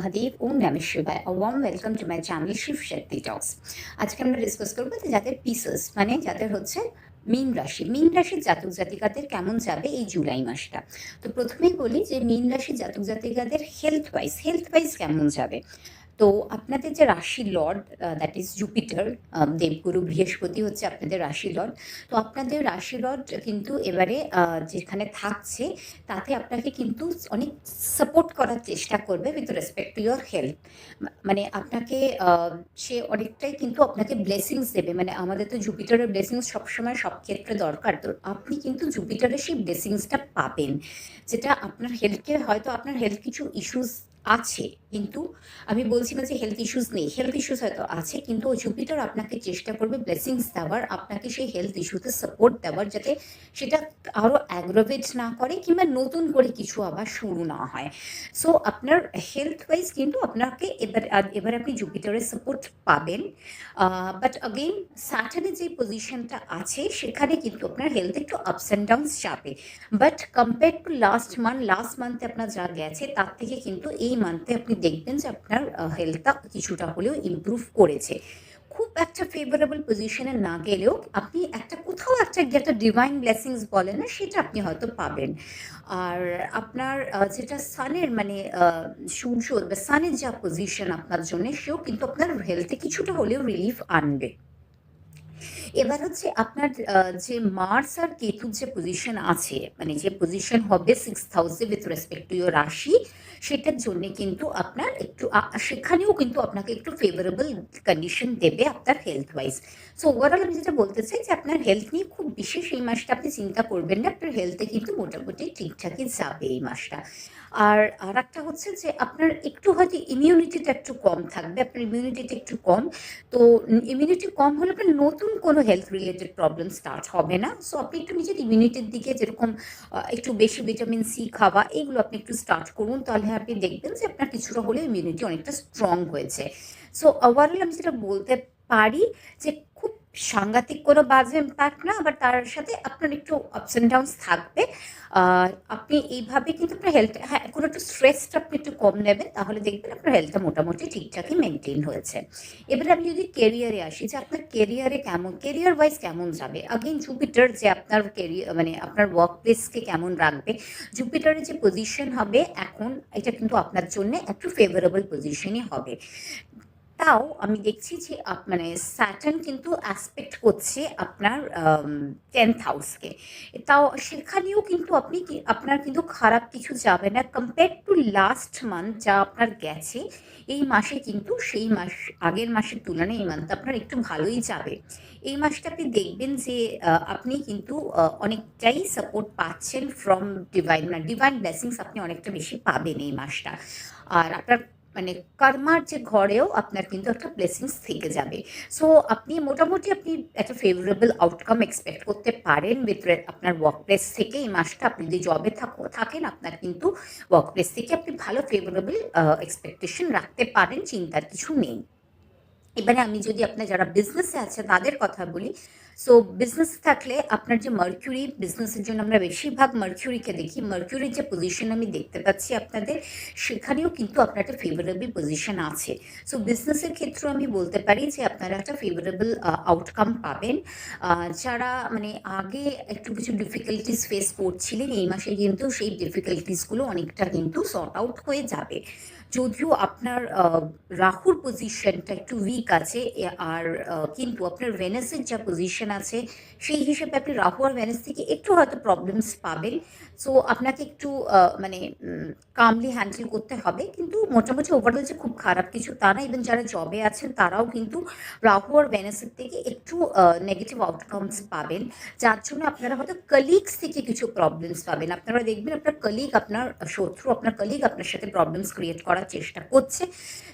Mahadev, Om Namah Shivaya. A warm welcome to my channel Shiv Shakti Talks. আজকে আমরা discuss করবো যে যাদের পিসেস মানে যাদের হচ্ছে মীন রাশির জাতক জাতিকাদের কেমন যাবে এই জুলাই মাসটা। তো প্রথমেই বলি যে মীন রাশির জাতক জাতিকাদের হেলথ ওয়াইজ কেমন যাবে। তো আপনাদের যে রাশি লর্ড দ্যাট ইজ জুপিটার, দেবগুরু বৃহস্পতি হচ্ছে আপনাদের রাশি লর্ড। তো আপনাদের রাশি লর্ড কিন্তু এবারে যেখানে থাকছে তাতে আপনাকে কিন্তু অনেক সাপোর্ট করার চেষ্টা করবে with respect to your health. মানে আপনাকে সে অনেকটাই কিন্তু আপনাকে ব্লেসিংস দেবে। মানে আমাদের তো জুপিটারের ব্লেসিংস সবসময় সব ক্ষেত্রে দরকার, তো আপনি কিন্তু জুপিটারের সেই ব্লেসিংসটা পাবেন, যেটা আপনার হেলথকে হয়তো আপনার হেলথ কিছু ইস্যুস আছে, কিন্তু আমি বলছি না যে হেলথ ইস্যুস নেই, হেলথ ইস্যুস হয়তো আছে, কিন্তু জুপিটার আপনাকে চেষ্টা করবে ব্লেসিংস দেওয়ার, আপনাকে সেই হেলথ ইস্যুতে সাপোর্ট দেওয়ার, যাতে সেটা আরও অ্যাগ্রাভেট না করে কিংবা নতুন করে কিছু আবার শুরু না হয়। সো আপনার হেলথ ওয়াইজ কিন্তু আপনাকে এবার আপনি জুপিটারের সাপোর্ট পাবেন। বাট অগেইন স্যাটার্নের যে পজিশনটা আছে সেখানে কিন্তু আপনার হেলথ একটু আপস অ্যান্ড ডাউনস যাবে। বাট কম্পেয়ার টু লাস্ট মান্থে আপনার যা গেছে তার থেকে কিন্তু এই মান্থে আপনি দেখবেন যে আপনার হেলথটা কিছুটা হলেও ইমপ্রুভ করেছে। খুব একটা ফেভারেবল পজিশনে না গেলেও আপনি কোথাও একটা ডিভাইন ব্লেসিংস বলে না, সেটা আপনি হয়তো পাবেন। আর আপনার যেটা সানের মানে সূর্য বা সানের যা পজিশন আপনার জন্য, সেও কিন্তু আপনার হেলথে কিছুটা হলেও রিলিফ আনবে। এবার হচ্ছে আপনার যে মার্স আর কেতুর যে পজিশন আছে, মানে যে পজিশন হবে 6th হাউসে উইথ রেসপেক্ট টু ইয়োর রাশি, সেটার জন্য কিন্তু আপনার একটু সেখানেও কিন্তু আপনাকে একটু ফেভারেবল কন্ডিশন দেবে আপনার হেলথ ওয়াইজ। সো ওভারঅল আমি যেটা বলতে চাই যে আপনার হেলথ নিয়ে খুব বিশেষ এই মাসটা আপনি চিন্তা করবেন না, আপনার হেলথে কিন্তু মোটামুটি ঠিকঠাকই যাবে এই মাসটা। আর একটা হচ্ছে যে আপনার একটু হয়তো ইমিউনিটিটা একটু কম থাকবে, আপনার ইমিউনিটিটা একটু কম। তো ইমিউনিটি কম হলে আপনার নতুন কোনো হেলথ রিলেটেড প্রবলেম স্টার্ট হবে না। সো আপনি একটু নিজের ইমিউনিটির দিকে যেরকম একটু বেশি ভিটামিন সি খাওয়া, এগুলো আপনি একটু স্টার্ট করুন, তাহলে আপনি দেখবেন যে আপনার কিছুটা হলেও ইমিউনিটি অনেকটা স্ট্রং হয়েছে। সো ওভারঅল আমি যেটা বলতে পারি যে খুব সাংঘাতিক কোনো বাজে ইম্প্যাক্ট না, আবার তার সাথে আপনার একটু আপস অ্যান্ড ডাউনস থাকবে। আপনি এইভাবে কিন্তু আপনার হেলথ, হ্যাঁ, কোনো একটু স্ট্রেসটা আপনি একটু কম নেবেন, তাহলে দেখবেন আপনার হেলথটা মোটামুটি ঠিকঠাকই মেনটেন হয়েছে। এবারে আমি যদি কেরিয়ারে আসি, যে আপনার কেরিয়ার ওয়াইজ কেমন যাবে। আগেন জুপিটার যে আপনার কেরিয়ার মানে আপনার ওয়ার্ক প্লেসকে কেমন রাখবে, জুপিটারের যে পজিশন হবে এখন, এটা কিন্তু আপনার জন্য একটু ফেভারেবল পজিশনই হবে। তাও আমি দেখছি যে মানে স্যাটার্ন কিন্তু অ্যাসপেক্ট করছে আপনার 10th হাউসকে। তাও সেখানেও কিন্তু আপনার কিন্তু খারাপ কিছু যাবে না কম্পেয়ার টু লাস্ট মান্থ যা আপনার গেছে। এই মাসে কিন্তু সেই মাস আগের মাসের তুলনায় এই মান্থ আপনার একটু ভালোই যাবে। এই মাসটা আপনি দেখবেন যে আপনি কিন্তু অনেকটাই সাপোর্ট পাচ্ছেন ফ্রম ডিভাইন ব্লেসিংস আপনি অনেকটা বেশি পাবেন এই মাসটা। আর আপনার মানে কর্মার যে ঘরেও আপনার কিন্তু একটা ব্লেসিংস থেকে যাবে। সো আপনি মোটামুটি একটা ফেভারেবল আউটকাম এক্সপেক্ট করতে পারেন উইথ আপনার ওয়ার্ক প্লেস থেকে। এই মাসটা আপনি যদি জবে থাকেন, আপনার কিন্তু ওয়ার্ক প্লেস থেকে আপনি ভালো ফেভারেবল এক্সপেকটেশন রাখতে পারেন, চিন্তার কিছু নেই। এবারে আমি যদি আপনার যারা বিজনেসে আছে তাদের কথা বলি, সো বিজনেস থাকলে আপনার যে মার্কিউরি, বিজনেসের জন্য আমরা বেশিরভাগ মার্কিউরিকে দেখি, মার্কিউরির যে পজিশন আমি দেখতে পাচ্ছি আপনাদের, সেখানেও কিন্তু আপনার একটা ফেভারেবল পজিশন আছে। সো বিজনেসের ক্ষেত্রেও আমি বলতে পারি যে আপনারা একটা ফেভারেবল আউটকাম পাবেন। যারা মানে আগে একটু কিছু ডিফিকাল্টিস ফেস করছিলেন, এই মাসে কিন্তু সেই ডিফিকাল্টিসগুলো অনেকটা কিন্তু সর্ট আউট হয়ে যাবে। যদিও আপনার রাহুর পজিশনটা একটু উইক আছে, আর কিন্তু আপনার ভেনাসের যা পজিশন আছে সেই হিসেবে আপনি রাহু আর ভেনাস থেকে একটু হয়তো প্রবলেমস পাবেন। সো আপনাকে একটু মানে কামলি হ্যান্ডেল করতে হবে, কিন্তু মোটামুটি ওভারঅল যে খুব খারাপ কিছু তা না। ইভেন যারা জবে আছেন তারাও কিন্তু রাহু আর ভেনাসের থেকে একটু নেগেটিভ আউটকামস পাবেন, যার জন্য আপনারা হয়তো কলিগস থেকে কিছু প্রবলেমস পাবেন। আপনারা দেখবেন আপনার কলিগ, আপনার শত্রু, আপনার কলিগ আপনার সাথে প্রবলেমস ক্রিয়েট করার চেষ্টা করছে।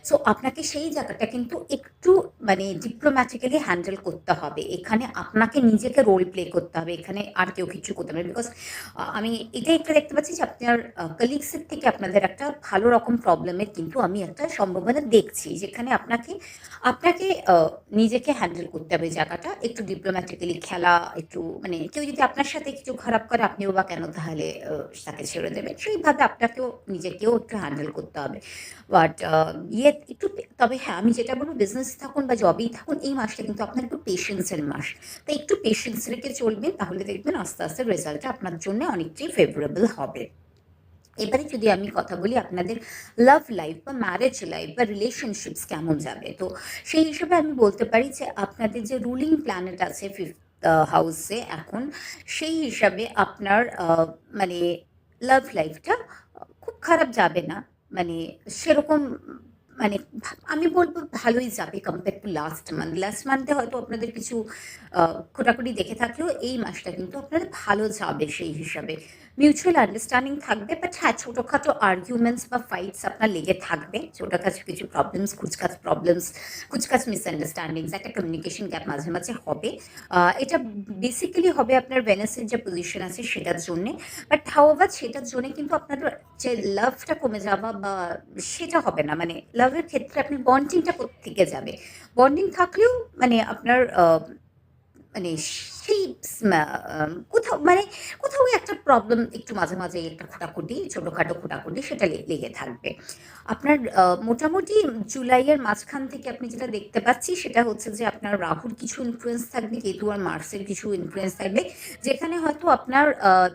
সো আপনাকে সেই জায়গাটা কিন্তু একটু মানে ডিপ্লোম্যাটিক্যালি হ্যান্ডেল করতে হবে। এখানে আপনাকে নিজেকে রোল প্লে করতে হবে, এখানে আর কেউ কিছু করতে হবে, বিকজ আমি এটাই একটা দেখতে পাচ্ছি যে আপনার কলিগসের থেকে আপনাদের একটা ভালো রকম প্রবলেমের কিন্তু আমি একটা সম্ভাবনা দেখছি, যেখানে আপনাকে আপনাকে নিজেকে হ্যান্ডেল করতে হবে জায়গাটা, একটু ডিপ্লোম্যাটিক্যালি খেলা, একটু মানে কেউ যদি আপনার সাথে কিছু খারাপ করে আপনিও বা কেন তাহলে তাকে ছেড়ে দেবেন, সেইভাবে আপনাকেও নিজেকেও একটু হ্যান্ডেল করতে হবে। বাট ইয়ে একটু তবে হ্যাঁ, আমি যেটা বলবো, বিজনেস থাকুন বা জবেই থাকুন, এই মাসটা কিন্তু আপনার একটু পেশেন্সের মাস। তাই একটু পেশেন্স রেখে চলবেন, তাহলে দেখবেন আস্তে আস্তে রেজাল্টটা আপনার জন্য অনেকটাই ফেভারেবল হবে। এবারে যদি আমি কথা বলি আপনাদের লাভ লাইফ বা ম্যারেজ লাইফ বা রিলেশনশিপস কেমন যাবে, তো সেই হিসেবে আমি বলতে পারি যে আপনাদের যে রুলিং প্ল্যানেট আছে ফিফথ হাউসে এখন, সেই হিসাবে আপনার মানে লাভ লাইফটা খুব খারাপ যাবে না, মানে সেরকম মানে আমি বলবো ভালোই যাবে কম্পেয়ার টু লাস্ট মান্থে হয়তো আপনাদের কিছু খোটাখুটি দেখে থাকলেও এই মাসটা কিন্তু আপনাদের ভালো যাবে সেই হিসাবে। মিউচুয়াল আন্ডারস্ট্যান্ডিং থাকবে, বাট হ্যাঁ ছোটোখাটো আর্গুমেন্টস বা ফাইটস আপনার লেগে থাকবে, ছোটোখাটো কিছু কুচকাচ মিসআন্ডারস্ট্যান্ডিংস, একটা কমিউনিকেশন গ্যাপ মাঝে মাঝে হবে। এটা বেসিক্যালি হবে আপনার ভেনাসের যে পজিশন আছে সেটার জন্যে, বাট হাউএভার সেটার জন্যে কিন্তু আপনার যে লাভটা কমে যাওয়া বা সেটা হবে না, মানে লাভের ক্ষেত্রে আপনি বন্ডিংটা থেকে যাবে, বন্ডিং থাকলেও মানে আপনার মানে সেই কোথাও মানে কোথাও একটা প্রবলেম একটু মাঝে মাঝে একটা ছোটোখাটো খোটাখুটি সেটা লেগে থাকবে আপনার। মোটামুটি জুলাইয়ের মাঝখান থেকে আপনি যেটা দেখতে পাচ্ছি সেটা হচ্ছে যে আপনার রাহুর কিছু ইনফ্লুয়েন্স থাকবে, কেতু আর মার্সের কিছু ইনফ্লুয়েন্স থাকবে, যেখানে হয়তো আপনার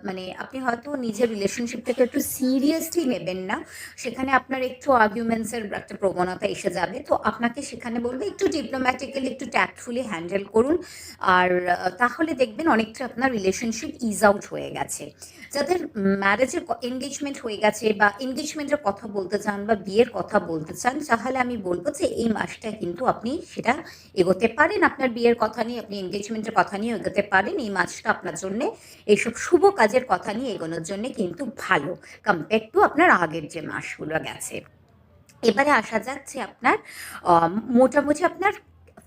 মানে আপনি হয়তো নিজের রিলেশনশিপটাকে একটু সিরিয়াসলি নেবেন না, সেখানে আপনার একটু আর্গুমেন্টসের একটা প্রবণতা এসে যাবে, তো আপনাকে সেখানে বলবে একটু ডিপ্লোম্যাটিক্যালি একটু ট্যাক্টফুলি হ্যান্ডেল করুন, আর তাহলে দেখবেন অনেকটা আপনার রিলেশনশিপ ইজ আউট হয়ে গেছে। যাদের ম্যারেজের এনগেজমেন্ট হয়ে গেছে বা এনগেজমেন্টের কথা বলতে চান বা বিয়ের কথা বলতে চান, তাহলে আমি বলবো যে এই মাসটা কিন্তু আপনি সেটা এগোতে পারেন, আপনার বিয়ের কথা নিয়ে আপনি এনগেজমেন্টের কথা নিয়ে এগোতে পারেন, এই মাসটা আপনার জন্য এইসব শুভ কাজের কথা নিয়ে এগোনোর জন্য কিন্তু ভালো কম্পেয়ার টু আপনার আগের যে মাসগুলো গেছে। এবারে আসা যাচ্ছে আপনার মোটামুটি আপনার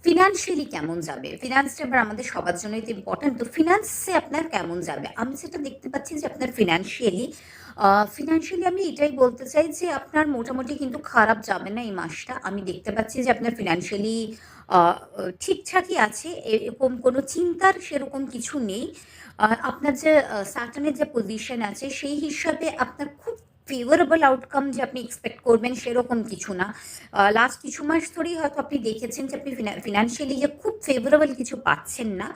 ফিনান্সিয়ালি কেমন যাবে, ফিনান্সটা এবার আমাদের সবার জন্যই তো ইম্পর্টেন্ট, তো ফিনান্সে আপনার কেমন যাবে, আমি যেটা দেখতে পাচ্ছি যে আপনার ফিনান্সিয়ালি আমি এটাই বলতে চাই যে আপনার মোটামুটি কিন্তু খারাপ যাবে না এই মাসটা, আমি দেখতে পাচ্ছি যে আপনার ফিনান্সিয়ালি ঠিকঠাকই আছে, এরকম কোনো চিন্তার সেরকম কিছু নেই। আপনার যে স্যাটার্নের যে পজিশন আছে সেই হিসাবে আপনার খুব ফেভারেবল আউটকাম যে আপনি এক্সপেক্ট করবেন সেরকম কিছু না। লাস্ট কিছু মাস ধরেই হয়তো আপনি দেখেছেন যে আপনি ফিনান্সিয়ালি যে খুব ফেভারেবল কিছু পাচ্ছেন না,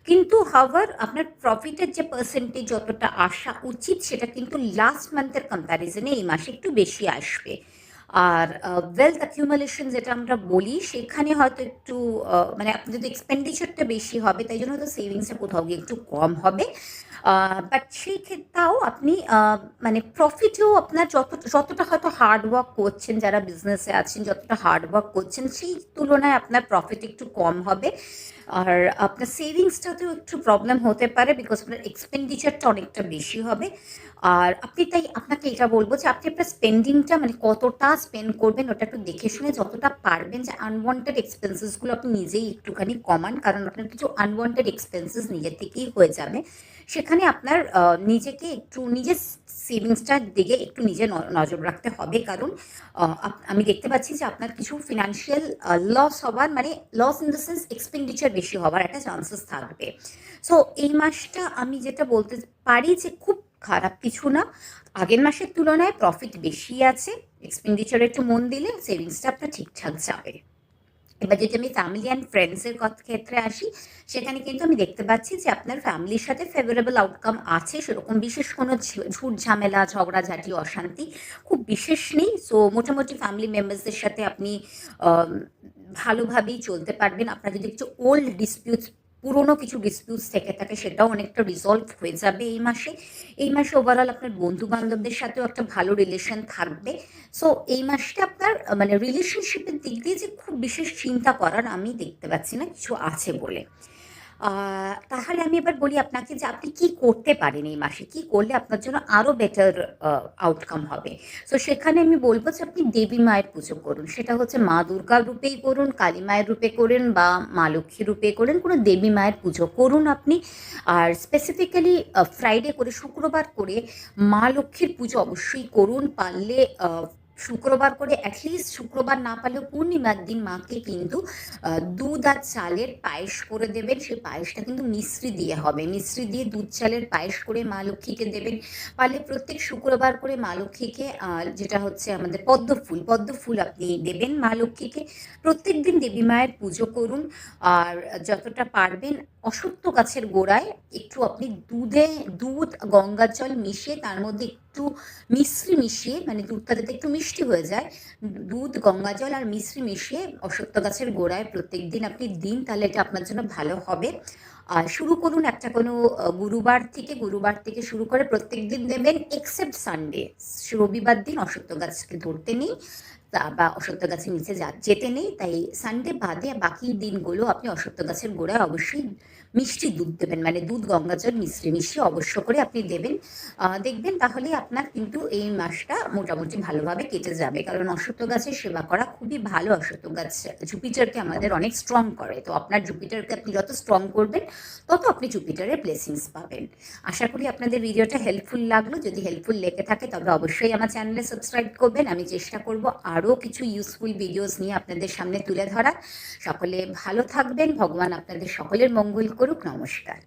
কিন্তু হাওয়ার আপনার প্রফিটের যে পার্সেন্টেজ যতটা আসা উচিত সেটা কিন্তু লাস্ট মান্থের কম্প্যারিজনে এই মাসে একটু বেশি আসবে। আর ওয়েলথ অ্যাকিউমুলেশন যেটা আমরা বলি সেখানে হয়তো একটু মানে আপনি যদি এক্সপেন্ডিচারটা বেশি হবে তাই জন্য হয়তো সেভিংসটা কোথাও গিয়ে একটু কম হবে, বাট সেই ক্ষেত্রেও আপনি মানে প্রফিটেও আপনার যতটা হয়তো হার্ড ওয়ার্ক করছেন, যারা বিজনেসে আছেন যতটা হার্ড ওয়ার্ক করছেন সেই তুলনায় আপনার প্রফিট একটু কম হবে, আর আপনার সেভিংসটাতেও একটু প্রবলেম হতে পারে বিকজ আপনার এক্সপেন্ডিচারটা অনেকটা বেশি হবে। আর আপনি তাই আপনাকে এটা বলবো যে আপনি আপনার স্পেন্ডিংটা মানে কতটা স্পেন্ড করবেন ওটা একটু দেখে শুনে যতটা পারবেন, যে আনওয়ান্টেড এক্সপেন্সেসগুলো আপনি নিজেই একটুখানি কমান, কারণ আপনার কিছু আনওয়ান্টেড এক্সপেন্সেস নিজের থেকেই হয়ে যাবে, সেখানে আপনার নিজেকে একটু নিজের সেভিংসটার দিকে একটু নিজে নজর রাখতে হবে, কারণ আমি দেখতে পাচ্ছি যে আপনার কিছু ফিনান্সিয়াল লস হওয়ার মানে loss in the sense expenditure বেশি হওয়ার একটা চান্সেস থাকবে। সো এই মাসটা আমি যেটা বলতে পারি যে খুব খারাপ কিছু না, আগের মাসের তুলনায় প্রফিট বেশি আছে, এক্সপেন্ডিচারে একটু মন দিলে সেভিংসটা আপনার ঠিকঠাক যাবে। এবার যদি আমি ফ্যামিলি অ্যান্ড ফ্রেন্ডসের ক্ষেত্রে আসি, সেখানে কিন্তু আমি দেখতে পাচ্ছি যে আপনার ফ্যামিলির সাথে ফেভারেবল আউটকাম আছে, সেরকম বিশেষ কোনো ঝুট ঝামেলা ঝগড়াঝাটি অশান্তি খুব বিশেষ নেই। সো মোটামুটি ফ্যামিলি মেম্বার্সদের সাথে আপনি ভালোভাবেই চলতে পারবেন, আপনার যদি কিছু ওল্ড ডিসপিউটস পুরোনো কিছু ডিসপিউটস থেকে থাকে সেটাও অনেকটা রিজলভ হয়ে যাবে এই মাসে। এই মাসে ওভারঅল আপনার বন্ধু বান্ধবদের সাথেও একটা ভালো রিলেশন থাকবে। সো এই মাসটা আপনার মানে রিলেশনশিপের দিক দিয়ে যে খুব বিশেষ চিন্তা করার আমি দেখতে পাচ্ছি না কিছু আছে বলে। তাহলে আমি এবার বলি আপনাকে যে আপনি কি করতে পারেন এই মাসে, কি করলে আপনার জন্য আরো বেটার আউটকাম হবে। তো সেখানে আমি বলবো যে আপনি দেবী মায়ের পুজো করুন, সেটা হচ্ছে মা দুর্গার রূপেই করুন, কালী মায়ের রূপে করুন বা মা লক্ষ্মীর রূপে করুন, কোনো দেবী মায়ের পুজো করুন আপনি। আর স্পেসিফিক্যালি ফ্রাইডে করে, শুক্রবার করে মা লক্ষ্মীর পুজো অবশ্যই করুন। পারলে শুক্রবার করে, অ্যাটলিস্ট শুক্রবার না পারলেও পূর্ণিমার দিন মাকে কিন্তু দুধ আর চালের পায়েস করে দেবেন। সেই পায়েসটা কিন্তু মিশ্রি দিয়ে হবে, মিশ্রি দিয়ে দুধ চালের পায়েস করে মা লক্ষ্মীকে দেবেন। পারলে প্রত্যেক শুক্রবার করে মা লক্ষ্মীকে যেটা হচ্ছে আমাদের পদ্ম ফুল আপনি দেবেন মা লক্ষ্মীকে। প্রত্যেক দিন দেবী মায়ের পুজো করুন। আর যতটা পারবেন অশ্বত্থ গাছের গোড়ায় একটু আপনি দুধ গঙ্গার জল মিশিয়ে তার মধ্যে একটু মিশ্রি মিশিয়ে, মানে দুধটা যাতে একটু মিষ্টি হয়ে যায়, দুধ গঙ্গা জল আর মিশ্রি মিশিয়ে অশ্বত্থ গাছের গোড়ায় প্রত্যেক দিন আপনি দিন, তাহলে এটা আপনার জন্য ভালো হবে। আর শুরু করুন একটা কোনো গুরুবার থেকে শুরু করে প্রত্যেক দিন দেবেন, এক্সেপ্ট সানডে। রবিবার দিন অশ্বত্থ গাছকে ধরতে নেই বা অশ্বত্থ গাছের নিচে যেতে নেই, তাই সানডে বাদে বাকি দিনগুলো আপনি অশ্বত্থ গাছের গোড়ায় অবশ্যই মিষ্টি দুধ দেবেন, মানে দুধ গঙ্গা জল মিশিয়ে অবশ্য করে আপনি দেবেন। দেখবেন তাহলে আপনার কিন্তু এই মাসটা মোটামুটি ভালোভাবে কেটে যাবে, কারণ অশ্বত্থ গাছের সেবা করা খুবই ভালো। অশ্বত্থ গাছ জুপিটারকে আমাদের অনেক স্ট্রং করে, তো আপনার জুপিটারকে আপনি যত স্ট্রং করবেন তত আপনি জুপিটারের ব্লেসিংস পাবেন। আশা করি আপনাদের ভিডিওটা হেল্পফুল লাগলো। যদি হেল্পফুল লেগে থাকে তবে অবশ্যই আমার চ্যানেলে সাবস্ক্রাইব করবেন। আমি চেষ্টা করব আরও কিছু ইউজফুল ভিডিওস নিয়ে আপনাদের সামনে তুলে ধরা। সকলে ভালো থাকবেন, ভগবান আপনাদের সকলের মঙ্গল করুক। নমস্কার।